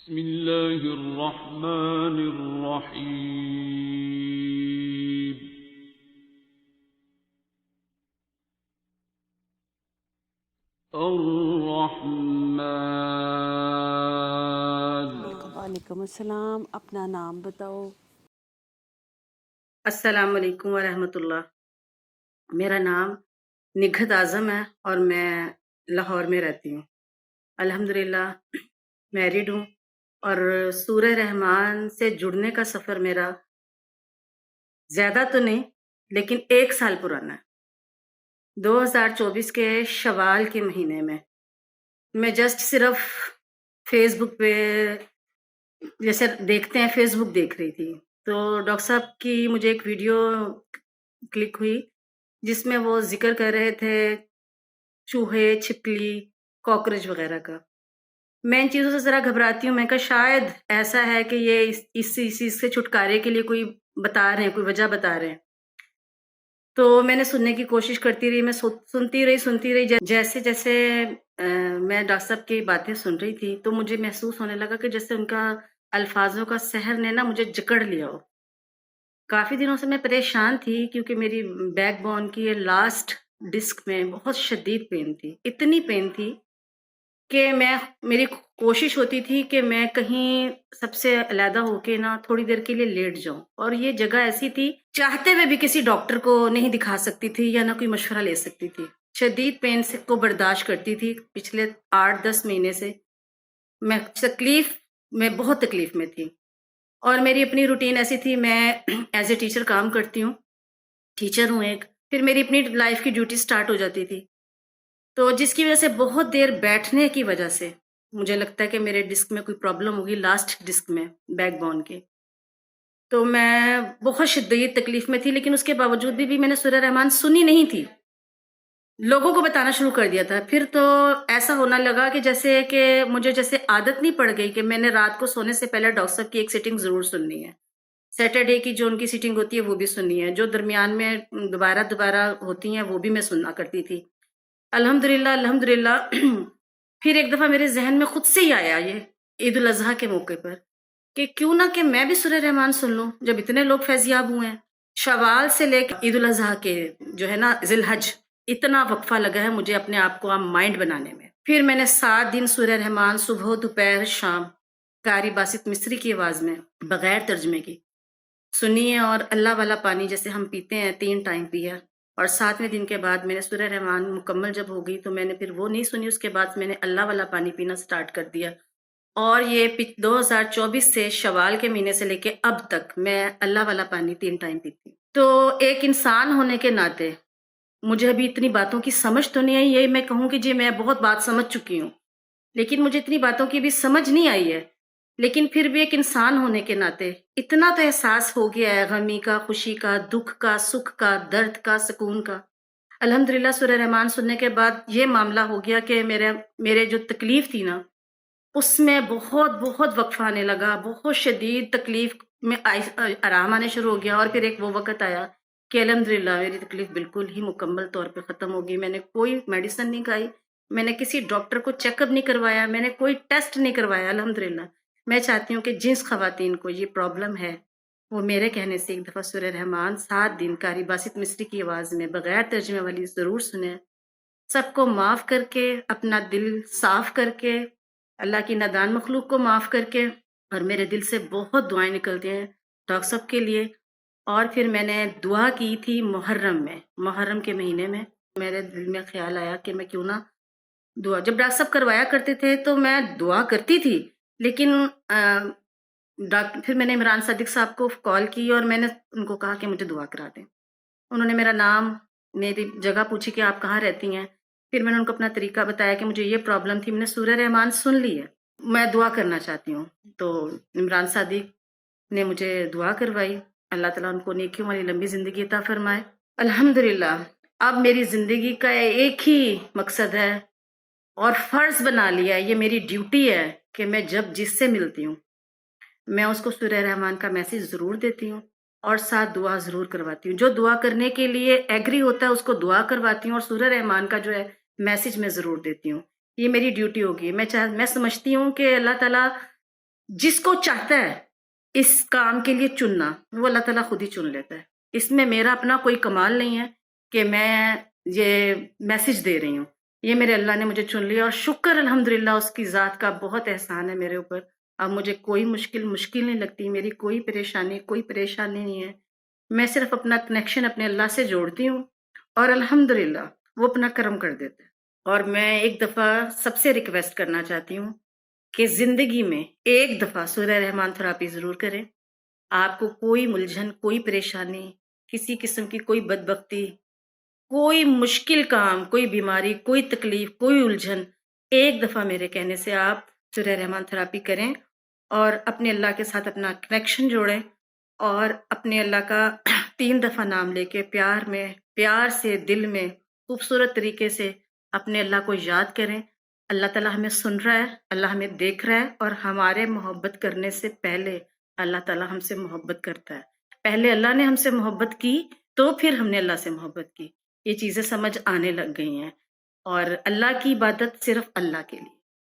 بسم الله الرحمن الرحيم. الرحمن. وعلیکم السلام، اپنا نام بتاؤ۔ السلام علیکم ورحمۃ اللہ۔ میرا نام نگہت اعظم ہے اور میں لاہور میں رہتی ہوں۔ الحمدللہ میرڈ ہوں اور سورہ رحمان سے جڑنے کا سفر میرا زیادہ تو نہیں لیکن 1 سال پرانا ہے۔ 2024 کے شوال کے مہینے میں جسٹ صرف فیس بک پہ جیسے دیکھتے ہیں فیس بک دیکھ رہی تھی تو ڈاکٹر صاحب کی مجھے ایک ویڈیو کلک ہوئی جس میں وہ ذکر کر رہے تھے چوہے، چھپکلی، کاکروچ وغیرہ کا۔ میں ان چیزوں سے ذرا گھبراتی ہوں، میں کہا شاید ایسا ہے کہ یہ اس چیز سے چھٹکارے کے لیے کوئی بتا رہے ہیں، کوئی وجہ بتا رہے ہیں۔ تو میں نے سننے کی کوشش کرتی رہی، میں سنتی رہی جیسے جیسے میں ڈاکٹر صاحب کی باتیں سن رہی تھی تو مجھے محسوس ہونے لگا کہ جیسے ان کا الفاظوں کا سحر نے نا مجھے جکڑ لیا ہو۔ کافی دنوں سے میں پریشان تھی کیونکہ میری بیک بون کی لاسٹ ڈسک میں بہت شدید پین تھی، اتنی پین تھی کہ میری کوشش ہوتی تھی کہ میں کہیں سب سے علیحدہ ہو کے نا تھوڑی دیر کے لیے لیٹ جاؤں، اور یہ جگہ ایسی تھی چاہتے ہوئے بھی کسی ڈاکٹر کو نہیں دکھا سکتی تھی یا نہ کوئی مشورہ لے سکتی تھی۔ شدید پین کو برداشت کرتی تھی پچھلے 8-10 مہینے سے، میں بہت تکلیف میں تھی، اور میری اپنی روٹین ایسی تھی، میں ایز اے ٹیچر کام کرتی ہوں، ٹیچر ہوں ایک، پھر میری اپنی لائف کی ڈیوٹی سٹارٹ ہو جاتی تھی، تو جس کی وجہ سے بہت دیر بیٹھنے کی وجہ سے مجھے لگتا ہے کہ میرے ڈسک میں کوئی پرابلم ہوگی، لاسٹ ڈسک میں بیک بون کے۔ تو میں بہت شدید تکلیف میں تھی، لیکن اس کے باوجود بھی میں نے سورہ رحمان سنی نہیں تھی، لوگوں کو بتانا شروع کر دیا تھا۔ پھر تو ایسا ہونا لگا کہ مجھے جیسے عادت نہیں پڑ گئی کہ میں نے رات کو سونے سے پہلے ڈاکٹر صاحب کی ایک سیٹنگ ضرور سننی ہے، سیٹرڈے کی جو ان کی سیٹنگ ہوتی ہے وہ بھی سننی ہے، جو درمیان میں دوبارہ ہوتی ہیں وہ بھی میں سننا کرتی تھی۔ الحمدللہ پھر ایک دفعہ میرے ذہن میں خود سے ہی آیا یہ عید الاضحیٰ کے موقع پر کہ کیوں نہ کہ میں بھی سورہ رحمان سن لوں، جب اتنے لوگ فیضیاب ہوئے ہیں۔ شوال سے لے کے عید الاضحیٰ کے جو ہے نا ذی الحج، اتنا وقفہ لگا ہے مجھے اپنے آپ کو مائنڈ بنانے میں۔ پھر میں نے 7 دن سورہ رحمان صبح، دوپہر، شام قاری باسط مصری کی آواز میں بغیر ترجمے کی سنی ہے، اور اللہ والا پانی جیسے ہم پیتے ہیں 3 ٹائم پیا، اور 7ویں دن کے بعد میں نے سورہ رحمان مکمل جب ہو گئی تو میں نے پھر وہ نہیں سنی، اس کے بعد میں نے اللہ والا پانی پینا سٹارٹ کر دیا، اور یہ 2024 سے شوال کے مہینے سے لے کے اب تک میں اللہ والا پانی 3 ٹائم پیتی ہوں۔ تو ایک انسان ہونے کے ناطے مجھے ابھی اتنی باتوں کی سمجھ تو نہیں آئی، یہ میں کہوں کہ جی میں بہت بات سمجھ چکی ہوں، لیکن مجھے اتنی باتوں کی بھی سمجھ نہیں آئی ہے، لیکن پھر بھی ایک انسان ہونے کے ناطے اتنا تو احساس ہو گیا ہے، غمی کا، خوشی کا، دکھ کا، سکھ کا، درد کا، سکون کا۔ الحمدللہ سورہ رحمان سننے کے بعد یہ معاملہ ہو گیا کہ میرے جو تکلیف تھی نا اس میں بہت وقفہ آنے لگا، بہت شدید تکلیف میں آرام آنے شروع ہو گیا، اور پھر ایک وہ وقت آیا کہ الحمدللہ میری تکلیف بالکل ہی مکمل طور پہ ختم ہو گئی۔ میں نے کوئی میڈیسن نہیں کھائی، میں نے کسی ڈاکٹر کو چیک اپ نہیں کروایا، میں نے کوئی ٹیسٹ نہیں کروایا۔ الحمدللہ میں چاہتی ہوں کہ جنس خواتین کو یہ پرابلم ہے وہ میرے کہنے سے ایک دفعہ سورہ رحمان 7 دن قاری باسط مصری کی آواز میں بغیر ترجمے والی ضرور سنیں، سب کو معاف کر کے، اپنا دل صاف کر کے، اللہ کی نادان مخلوق کو معاف کر کے، اور میرے دل سے بہت دعائیں نکلتی ہیں ڈاکٹر صاحب کے لیے۔ اور پھر میں نے دعا کی تھی محرم کے مہینے میں، میرے دل میں خیال آیا کہ میں کیوں نہ دعا، جب ڈاکٹر صاحب کروایا کرتے تھے تو میں دعا کرتی تھی، لیکن پھر میں نے عمران صادق صاحب کو کال کی اور میں نے ان کو کہا کہ مجھے دعا کرا دیں۔ انہوں نے میرا نام، میری جگہ پوچھی کہ آپ کہاں رہتی ہیں، پھر میں نے ان کو اپنا طریقہ بتایا کہ مجھے یہ پرابلم تھی، میں نے سورہ رحمان سن لی ہے، میں دعا کرنا چاہتی ہوں۔ تو عمران صادق نے مجھے دعا کروائی، اللہ تعالیٰ ان کو نیکیوں والی لمبی زندگی عطا فرمائے۔ الحمدللہ اب میری زندگی کا ایک ہی مقصد ہے اور فرض بنا لیا ہے، یہ میری ڈیوٹی ہے کہ میں جب جس سے ملتی ہوں میں اس کو سورہ رحمان کا میسج ضرور دیتی ہوں اور ساتھ دعا ضرور کرواتی ہوں، جو دعا کرنے کے لیے ایگری ہوتا ہے اس کو دعا کرواتی ہوں، اور سورہ رحمان کا جو ہے میسج میں ضرور دیتی ہوں۔ یہ میری ڈیوٹی ہوگی، میں سمجھتی ہوں کہ اللہ تعالیٰ جس کو چاہتا ہے اس کام کے لیے چننا، وہ اللہ تعالیٰ خود ہی چن لیتا ہے. اس میں میرا اپنا کوئی کمال نہیں ہے کہ میں یہ میسج دے رہی ہوں. یہ میرے اللہ نے مجھے چن لیا، اور شکر الحمدللہ اس کی ذات کا بہت احسان ہے میرے اوپر. اب مجھے کوئی مشکل نہیں لگتی، میری کوئی پریشانی نہیں ہے. میں صرف اپنا کنیکشن اپنے اللہ سے جوڑتی ہوں، اور الحمدللہ وہ اپنا کرم کر دیتا ہے. اور میں ایک دفعہ سب سے ریکویسٹ کرنا چاہتی ہوں کہ زندگی میں ایک دفعہ سورہ رحمان تھراپی ضرور کریں. آپ کو کوئی ملجھن، کوئی پریشانی، کسی قسم کی کوئی بدبختی، کوئی مشکل کام، کوئی بیماری، کوئی تکلیف، کوئی الجھن، ایک دفعہ میرے کہنے سے آپ سورہ رحمان تھراپی کریں اور اپنے اللہ کے ساتھ اپنا کنیکشن جوڑیں، اور اپنے اللہ کا 3 دفعہ نام لے کے پیار سے دل میں خوبصورت طریقے سے اپنے اللہ کو یاد کریں. اللہ تعالیٰ ہمیں سن رہا ہے، اللہ ہمیں دیکھ رہا ہے، اور ہمارے محبت کرنے سے پہلے اللہ تعالیٰ ہم سے محبت کرتا ہے. پہلے اللہ نے ہم سے محبت کی تو پھر ہم نے اللہ سے محبت کی. یہ چیزیں سمجھ آنے لگ گئی ہیں، اور اللہ کی عبادت صرف اللہ کے لیے.